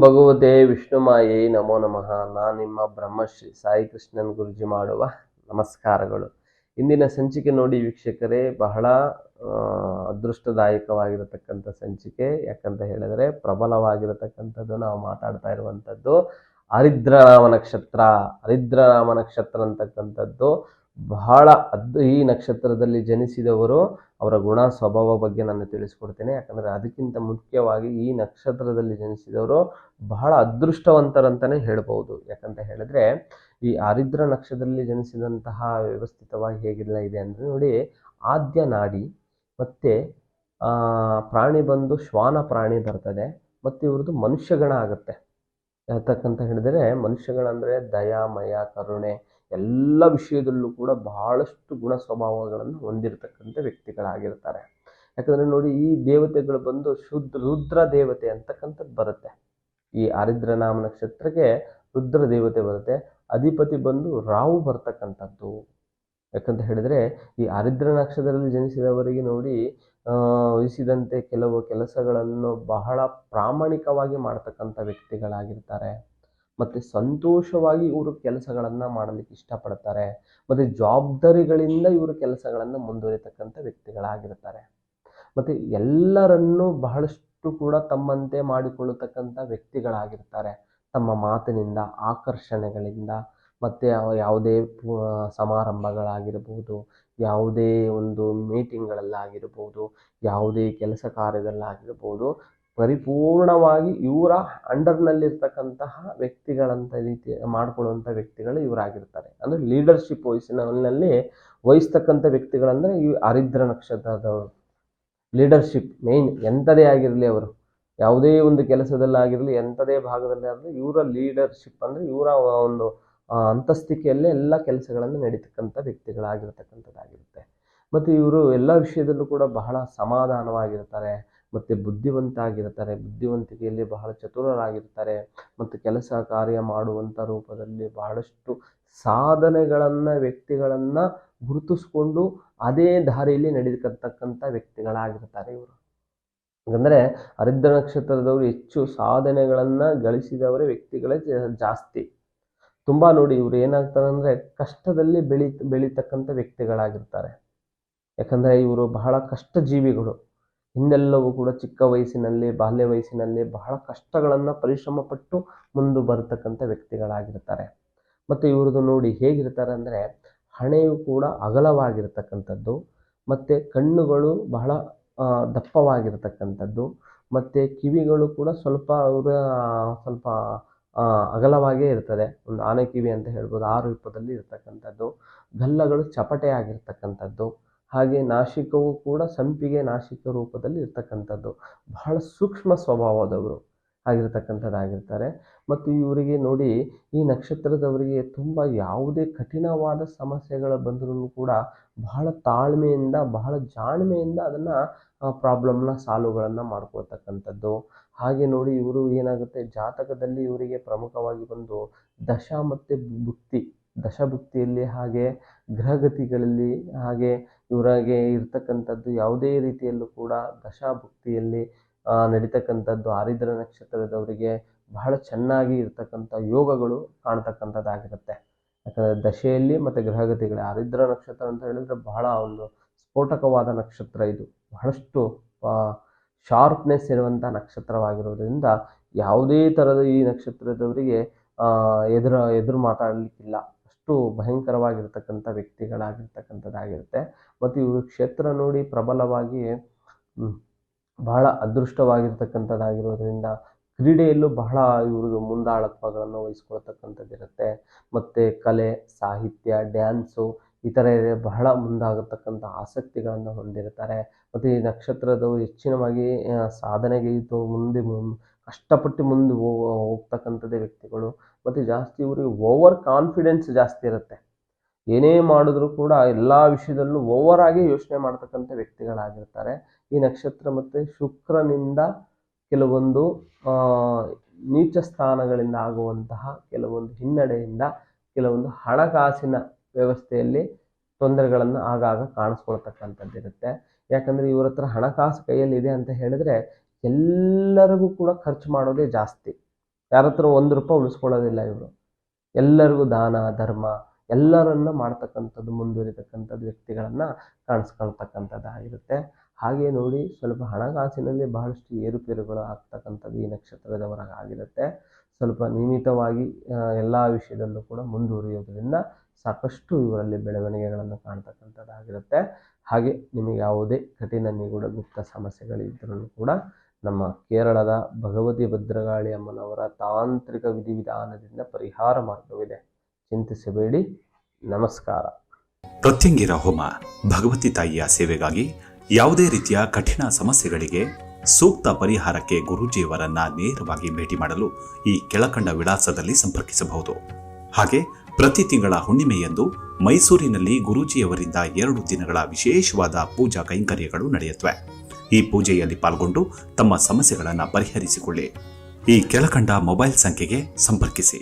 ಭಗವತೆ ವಿಷ್ಣುಮಾಯೇ ನಮೋ ನಮಃ. ನಾನು ನಿಮ್ಮ ಬ್ರಹ್ಮಶ್ರೀ ಸಾಯಿ ಕೃಷ್ಣನ್ ಗುರುಜಿ ಮಾಡುವ ನಮಸ್ಕಾರಗಳು. ಇಂದಿನ ಸಂಚಿಕೆ ನೋಡಿ ವೀಕ್ಷಕರೇ, ಬಹಳ ಅದೃಷ್ಟದಾಯಕವಾಗಿರತಕ್ಕಂಥ ಸಂಚಿಕೆ. ಯಾಕಂತ ಹೇಳಿದ್ರೆ ಪ್ರಬಲವಾಗಿರತಕ್ಕಂಥದ್ದು ನಾವು ಮಾತಾಡ್ತಾ ಇರುವಂಥದ್ದು ಹರಿದ್ರನಾಮ ನಕ್ಷತ್ರ. ಹರಿದ್ರನಾಮ ನಕ್ಷತ್ರ ಅಂತಕ್ಕಂಥದ್ದು ಬಹಳ ಈ ನಕ್ಷತ್ರದಲ್ಲಿ ಜನಿಸಿದವರು ಅವರ ಗುಣ ಸ್ವಭಾವ ಬಗ್ಗೆ ನಾನು ತಿಳಿಸ್ಕೊಡ್ತೇನೆ. ಯಾಕಂದರೆ ಅದಕ್ಕಿಂತ ಮುಖ್ಯವಾಗಿ ಈ ನಕ್ಷತ್ರದಲ್ಲಿ ಜನಿಸಿದವರು ಬಹಳ ಅದೃಷ್ಟವಂತರಂತಲೇ ಹೇಳ್ಬೋದು. ಯಾಕಂತ ಹೇಳಿದ್ರೆ ಈ ಆರಿದ್ರ ನಕ್ಷತ್ರದಲ್ಲಿ ಜನಿಸಿದಂತಹ ವ್ಯವಸ್ಥಿತವಾಗಿ ಹೇಗೆಲ್ಲ ಇದೆ ಅಂದರೆ ನೋಡಿ, ಆದ್ಯ ನಾಡಿ ಮತ್ತು ಪ್ರಾಣಿ ಬಂದು ಶ್ವಾನ ಪ್ರಾಣಿ ಬರ್ತದೆ, ಮತ್ತು ಇವ್ರದ್ದು ಮನುಷ್ಯಗಣ ಆಗುತ್ತೆ. ಯಾತಕ್ಕಂತ ಹೇಳಿದರೆ ಮನುಷ್ಯಗಣ ಅಂದರೆ ದಯಾಮಯ, ಕರುಣೆ, ಎಲ್ಲ ವಿಷಯದಲ್ಲೂ ಕೂಡ ಬಹಳಷ್ಟು ಗುಣ ಸ್ವಭಾವಗಳನ್ನು ಹೊಂದಿರತಕ್ಕಂಥ ವ್ಯಕ್ತಿಗಳಾಗಿರ್ತಾರೆ. ಯಾಕಂದರೆ ನೋಡಿ, ಈ ದೇವತೆಗಳು ಬಂದು ರುದ್ರ ದೇವತೆ ಅಂತಕ್ಕಂಥದ್ದು ಬರುತ್ತೆ. ಈ ಆರಿದ್ರನಾಮ ನಕ್ಷತ್ರಕ್ಕೆ ರುದ್ರ ದೇವತೆ ಬರುತ್ತೆ. ಅಧಿಪತಿ ಬಂದು ರಾಹು ಬರ್ತಕ್ಕಂಥದ್ದು. ಯಾಕಂತ ಹೇಳಿದರೆ ಈ ಆರಿದ್ರ ನಕ್ಷತ್ರದಲ್ಲಿ ಜನಿಸಿದವರಿಗೆ ನೋಡಿ, ವಹಿಸಿದಂತೆ ಕೆಲವು ಕೆಲಸಗಳನ್ನು ಬಹಳ ಪ್ರಾಮಾಣಿಕವಾಗಿ ಮಾಡ್ತಕ್ಕಂಥ ವ್ಯಕ್ತಿಗಳಾಗಿರ್ತಾರೆ. ಮತ್ತು ಸಂತೋಷವಾಗಿ ಇವರು ಕೆಲಸಗಳನ್ನು ಮಾಡಲಿಕ್ಕೆ ಇಷ್ಟಪಡ್ತಾರೆ. ಮತ್ತು ಜವಾಬ್ದಾರಿಗಳಿಂದ ಇವರು ಕೆಲಸಗಳನ್ನು ಮುಂದುವರಿತಕ್ಕಂಥ ವ್ಯಕ್ತಿಗಳಾಗಿರ್ತಾರೆ. ಮತ್ತು ಎಲ್ಲರನ್ನೂ ಬಹಳಷ್ಟು ಕೂಡ ತಮ್ಮಂತೆ ಮಾಡಿಕೊಳ್ಳತಕ್ಕಂಥ ವ್ಯಕ್ತಿಗಳಾಗಿರ್ತಾರೆ. ತಮ್ಮ ಮಾತಿನಿಂದ, ಆಕರ್ಷಣೆಗಳಿಂದ, ಮತ್ತು ಯಾವುದೇ ಸಮಾರಂಭಗಳಾಗಿರ್ಬೋದು, ಯಾವುದೇ ಒಂದು ಮೀಟಿಂಗ್ಗಳಲ್ಲಾಗಿರ್ಬೋದು, ಯಾವುದೇ ಕೆಲಸ ಕಾರ್ಯದಲ್ಲಾಗಿರ್ಬೋದು, ಪರಿಪೂರ್ಣವಾಗಿ ಇವರ ಅಂಡರ್ನಲ್ಲಿರ್ತಕ್ಕಂತಹ ವ್ಯಕ್ತಿಗಳಂಥ ರೀತಿ ಮಾಡ್ಕೊಳ್ಳುವಂಥ ವ್ಯಕ್ತಿಗಳು ಇವರಾಗಿರ್ತಾರೆ. ಅಂದರೆ ಲೀಡರ್ಶಿಪ್ ವಹಿಸಿನಲ್ಲಿ ವಹಿಸ್ತಕ್ಕಂಥ ವ್ಯಕ್ತಿಗಳಂದರೆ ಈ ಆರಿದ್ರ ನಕ್ಷತ್ರದವರು. ಲೀಡರ್ಶಿಪ್ ಮೇಯ್ನ್ ಎಂಥದೇ ಆಗಿರಲಿ, ಅವರು ಯಾವುದೇ ಒಂದು ಕೆಲಸದಲ್ಲಾಗಿರಲಿ, ಎಂಥದೇ ಭಾಗದಲ್ಲಿ ಆಗಲಿ, ಇವರ ಲೀಡರ್ಶಿಪ್ ಅಂದರೆ ಇವರ ಒಂದು ಅಂತಸ್ತಿಕೆಯಲ್ಲೇ ಎಲ್ಲ ಕೆಲಸಗಳನ್ನು ನಡೀತಕ್ಕಂಥ ವ್ಯಕ್ತಿಗಳಾಗಿರ್ತಕ್ಕಂಥದ್ದಾಗಿರುತ್ತೆ. ಮತ್ತು ಇವರು ಎಲ್ಲ ವಿಷಯದಲ್ಲೂ ಕೂಡ ಬಹಳ ಸಮಾಧಾನವಾಗಿರ್ತಾರೆ, ಮತ್ತು ಬುದ್ಧಿವಂತ ಆಗಿರ್ತಾರೆ. ಬುದ್ಧಿವಂತಿಕೆಯಲ್ಲಿ ಬಹಳ ಚತುರರಾಗಿರ್ತಾರೆ, ಮತ್ತು ಕೆಲಸ ಕಾರ್ಯ ಮಾಡುವಂಥ ರೂಪದಲ್ಲಿ ಬಹಳಷ್ಟು ಸಾಧನೆಗಳನ್ನು ವ್ಯಕ್ತಿಗಳನ್ನು ಗುರುತಿಸ್ಕೊಂಡು ಅದೇ ದಾರಿಯಲ್ಲಿ ನಡೀತಕ್ಕಂಥ ವ್ಯಕ್ತಿಗಳಾಗಿರ್ತಾರೆ ಇವರು. ಯಾಕಂದರೆ ಹರಿದ್ರ ನಕ್ಷತ್ರದವರು ಹೆಚ್ಚು ಸಾಧನೆಗಳನ್ನು ಗಳಿಸಿದವರೇ ವ್ಯಕ್ತಿಗಳೇ ಜಾಸ್ತಿ. ತುಂಬ ನೋಡಿ, ಇವರು ಏನಾಗ್ತಾರೆ ಅಂದರೆ ಕಷ್ಟದಲ್ಲಿ ಬೆಳೀತಕ್ಕಂಥ ವ್ಯಕ್ತಿಗಳಾಗಿರ್ತಾರೆ. ಯಾಕಂದರೆ ಇವರು ಬಹಳ ಕಷ್ಟ ಜೀವಿಗಳು. ಹಿಂದೆಲ್ಲವೂ ಕೂಡ ಚಿಕ್ಕ ವಯಸ್ಸಿನಲ್ಲಿ, ಬಾಲ್ಯ ವಯಸ್ಸಿನಲ್ಲಿ ಬಹಳ ಕಷ್ಟಗಳನ್ನು ಪರಿಶ್ರಮ ಪಟ್ಟು ಮುಂದೆ ಬರತಕ್ಕಂಥ ವ್ಯಕ್ತಿಗಳಾಗಿರ್ತಾರೆ. ಮತ್ತು ಇವ್ರದ್ದು ನೋಡಿ ಹೇಗಿರ್ತಾರೆ ಅಂದರೆ, ಹಣೆಯು ಕೂಡ ಅಗಲವಾಗಿರ್ತಕ್ಕಂಥದ್ದು, ಮತ್ತು ಕಣ್ಣುಗಳು ಬಹಳ ದಪ್ಪವಾಗಿರ್ತಕ್ಕಂಥದ್ದು, ಮತ್ತು ಕಿವಿಗಳು ಕೂಡ ಸ್ವಲ್ಪ ಅಗಲವಾಗೇ ಇರ್ತದೆ. ಒಂದು ಆನೆ ಕಿವಿ ಅಂತ ಹೇಳ್ಬೋದು, ಆ ರೂಪದಲ್ಲಿ ಇರ್ತಕ್ಕಂಥದ್ದು. ಗಲ್ಲಗಳು ಚಪಟೆ ಆಗಿರ್ತಕ್ಕಂಥದ್ದು. ಹಾಗೆ ನಾಸಿಕವು ಕೂಡ ಸಂಪಿಗೆ ನಾಸಿಕ ರೂಪದಲ್ಲಿ ಇರ್ತಕ್ಕಂಥದ್ದು. ಬಹಳ ಸೂಕ್ಷ್ಮ ಸ್ವಭಾವದವರು ಆಗಿರ್ತಕ್ಕಂಥದ್ದಾಗಿರ್ತಾರೆ. ಮತ್ತು ಇವರಿಗೆ ನೋಡಿ, ಈ ನಕ್ಷತ್ರದವರಿಗೆ ತುಂಬ ಯಾವುದೇ ಕಠಿಣವಾದ ಸಮಸ್ಯೆಗಳು ಬಂದರೂ ಕೂಡ ಬಹಳ ತಾಳ್ಮೆಯಿಂದ, ಬಹಳ ಜಾಣ್ಮೆಯಿಂದ ಅದನ್ನು ಪ್ರಾಬ್ಲಮ್ನ ಸಾಲ್ವ್ಗಳನ್ನು ಮಾಡ್ಕೊಳ್ತಕ್ಕಂಥದ್ದು. ಹಾಗೆ ನೋಡಿ, ಇವರು ಏನಾಗುತ್ತೆ, ಜಾತಕದಲ್ಲಿ ಇವರಿಗೆ ಪ್ರಮುಖವಾಗಿ ಬಂದು ದಶ ಮತ್ತು ಭುಕ್ತಿ, ದಶಭುಕ್ತಿಯಲ್ಲಿ, ಹಾಗೆ ಗ್ರಹಗತಿಗಳಲ್ಲಿ, ಹಾಗೆ ಇವರಿಗೆ ಇರ್ತಕ್ಕಂಥದ್ದು ಯಾವುದೇ ರೀತಿಯಲ್ಲೂ ಕೂಡ ದಶಾಭುಕ್ತಿಯಲ್ಲಿ ನಡೀತಕ್ಕಂಥದ್ದು ಆರಿದ್ರ ನಕ್ಷತ್ರದವರಿಗೆ ಬಹಳ ಚೆನ್ನಾಗಿ ಇರ್ತಕ್ಕಂಥ ಯೋಗಗಳು ಕಾಣ್ತಕ್ಕಂಥದ್ದಾಗಿರುತ್ತೆ. ಯಾಕಂದರೆ ದಶೆಯಲ್ಲಿ ಮತ್ತು ಗ್ರಹಗತಿಗಳು, ಆರಿದ್ರ ನಕ್ಷತ್ರ ಅಂತ ಹೇಳಿದರೆ ಬಹಳ ಒಂದು ಸ್ಫೋಟಕವಾದ ನಕ್ಷತ್ರ. ಇದು ಬಹಳಷ್ಟು ಶಾರ್ಪ್ನೆಸ್ ಇರುವಂಥ ನಕ್ಷತ್ರವಾಗಿರೋದ್ರಿಂದ ಯಾವುದೇ ಥರದ ಈ ನಕ್ಷತ್ರದವರಿಗೆ ಎದುರು ಮಾತಾಡಲಿಕ್ಕಿಲ್ಲ. ಅಷ್ಟು ಭಯಂಕರವಾಗಿರ್ತಕ್ಕಂಥ ವ್ಯಕ್ತಿಗಳಾಗಿರ್ತಕ್ಕಂಥದ್ದಾಗಿರುತ್ತೆ. ಮತ್ತು ಇವರು ಕ್ಷೇತ್ರ ನೋಡಿ ಪ್ರಬಲವಾಗಿ ಬಹಳ ಅದೃಷ್ಟವಾಗಿರ್ತಕ್ಕಂಥದ್ದಾಗಿರೋದ್ರಿಂದ ಕ್ರೀಡೆಯಲ್ಲೂ ಬಹಳ ಇವ್ರದ್ದು ಮುಂದಾಳತ್ವಗಳನ್ನು ವಹಿಸ್ಕೊಳ್ತಕ್ಕಂಥದ್ದಿರುತ್ತೆ. ಮತ್ತು ಕಲೆ, ಸಾಹಿತ್ಯ, ಡ್ಯಾನ್ಸು ಈ ಥರ ಬಹಳ ಮುಂದಾಗತಕ್ಕಂಥ ಆಸಕ್ತಿಗಳನ್ನು ಹೊಂದಿರ್ತಾರೆ. ಮತ್ತು ಈ ನಕ್ಷತ್ರದವರು ಹೆಚ್ಚಿನವಾಗಿ ಸಾಧನೆಗೆ ಮುಂದೆ ಕಷ್ಟಪಟ್ಟು ಮುಂದೆ ಹೋಗ್ತಕ್ಕಂಥದ್ದೇ ವ್ಯಕ್ತಿಗಳು. ಮತ್ತು ಜಾಸ್ತಿ ಇವರಿಗೆ ಓವರ್ ಕಾನ್ಫಿಡೆನ್ಸ್ ಜಾಸ್ತಿ ಇರುತ್ತೆ. ಏನೇ ಮಾಡಿದ್ರೂ ಕೂಡ ಎಲ್ಲ ವಿಷಯದಲ್ಲೂ ಓವರಾಗಿ ಯೋಚನೆ ಮಾಡ್ತಕ್ಕಂಥ ವ್ಯಕ್ತಿಗಳಾಗಿರ್ತಾರೆ ಈ ನಕ್ಷತ್ರ. ಮತ್ತು ಶುಕ್ರನಿಂದ ಕೆಲವೊಂದು ನೀಚ ಸ್ಥಾನಗಳಿಂದ ಆಗುವಂತಹ ಕೆಲವೊಂದು ಹಿನ್ನಡೆಯಿಂದ ಕೆಲವೊಂದು ಹಣಕಾಸಿನ ವ್ಯವಸ್ಥೆಯಲ್ಲಿ ತೊಂದರೆಗಳನ್ನು ಆಗಾಗ ಕಾಣಿಸ್ಕೊಳ್ತಕ್ಕಂಥದ್ದಿರುತ್ತೆ. ಯಾಕಂದರೆ ಇವ್ರ ಹತ್ರ ಹಣಕಾಸು ಕೈಯಲ್ಲಿ ಇದೆ ಅಂತ ಹೇಳಿದ್ರೆ ಎಲ್ಲರಿಗೂ ಕೂಡ ಖರ್ಚು ಮಾಡೋದೇ ಜಾಸ್ತಿ. ಯಾರ ಹತ್ರ 1 ರೂಪಾಯಿ ಉಳಿಸ್ಕೊಳ್ಳೋದಿಲ್ಲ ಇವರು. ಎಲ್ಲರಿಗೂ ದಾನ ಧರ್ಮ ಎಲ್ಲರನ್ನ ಮಾಡ್ತಕ್ಕಂಥದ್ದು, ಮುಂದುವರಿತಕ್ಕಂಥದ್ದು ವ್ಯಕ್ತಿಗಳನ್ನ ಕಾಣಿಸ್ಕೊಳ್ತಕ್ಕಂಥದ್ದಾಗಿರುತ್ತೆ. ಹಾಗೆ ನೋಡಿ, ಸ್ವಲ್ಪ ಹಣಕಾಸಿನಲ್ಲಿ ಬಹಳಷ್ಟು ಏರುಪೇರುಗಳು ಆಗ್ತಕ್ಕಂಥದ್ದು ಈ ನಕ್ಷತ್ರದವರಾಗಿರುತ್ತೆ. ಸ್ವಲ್ಪ ನಿಯಮಿತವಾಗಿ ಎಲ್ಲ ವಿಷಯದಲ್ಲೂ ಕೂಡ ಮುಂದುವರಿಯೋದ್ರಿಂದ ಸಾಕಷ್ಟು ಇವರಲ್ಲಿ ಬೆಳವಣಿಗೆಗಳನ್ನು ಕಾಣ್ತಕ್ಕಂಥದ್ದಾಗಿರುತ್ತೆ. ಹಾಗೆ ನಿಮಗೆ ಯಾವುದೇ ಕಠಿಣ ನಿಗೂಢ ಗುಪ್ತ ಸಮಸ್ಯೆಗಳಿದ್ರೂ ಕೂಡ ನಮ್ಮ ಕೇರಳದ ಭಗವತಿ ಭದ್ರಕಾಳಿ ಅಮ್ಮನವರ ತಾಂತ್ರಿಕ ವಿಧಿವಿಧಾನದಿಂದ ಪರಿಹಾರ ಮಾರ್ಗವಿದೆ. ಚಿಂತಿಸಬೇಡಿ. ನಮಸ್ಕಾರ. ಪ್ರತ್ಯಂಗಿರ ಹೋಮ ಭಗವತಿ ತಾಯಿಯ ಸೇವೆಗಾಗಿ ಯಾವುದೇ ರೀತಿಯ ಕಠಿಣ ಸಮಸ್ಯೆಗಳಿಗೆ ಸೂಕ್ತ ಪರಿಹಾರಕ್ಕೆ ಗುರೂಜಿಯವರನ್ನ ನೇರವಾಗಿ ಭೇಟಿ ಮಾಡಲು ಈ ಕೆಳಕಂಡ ವಿಳಾಸದಲ್ಲಿ ಸಂಪರ್ಕಿಸಬಹುದು. ಹಾಗೆ ಪ್ರತಿ ತಿಂಗಳ ಹುಣ್ಣಿಮೆಯಂದು ಮೈಸೂರಿನಲ್ಲಿ ಗುರೂಜಿಯವರಿಂದ 2 ದಿನಗಳ ವಿಶೇಷವಾದ ಪೂಜಾ ಕೈಂಕರ್ಯಗಳು ನಡೆಯುತ್ತವೆ. ಈ ಪೂಜೆಯಲ್ಲಿ ಪಾಲ್ಗೊಂಡು ತಮ್ಮ ಸಮಸ್ಯೆಗಳನ್ನು ಪರಿಹರಿಸಿಕೊಳ್ಳಿ. ಈ ಕೆಳಕಂಡ ಮೊಬೈಲ್ ಸಂಖ್ಯೆಗೆ ಸಂಪರ್ಕಿಸಿ.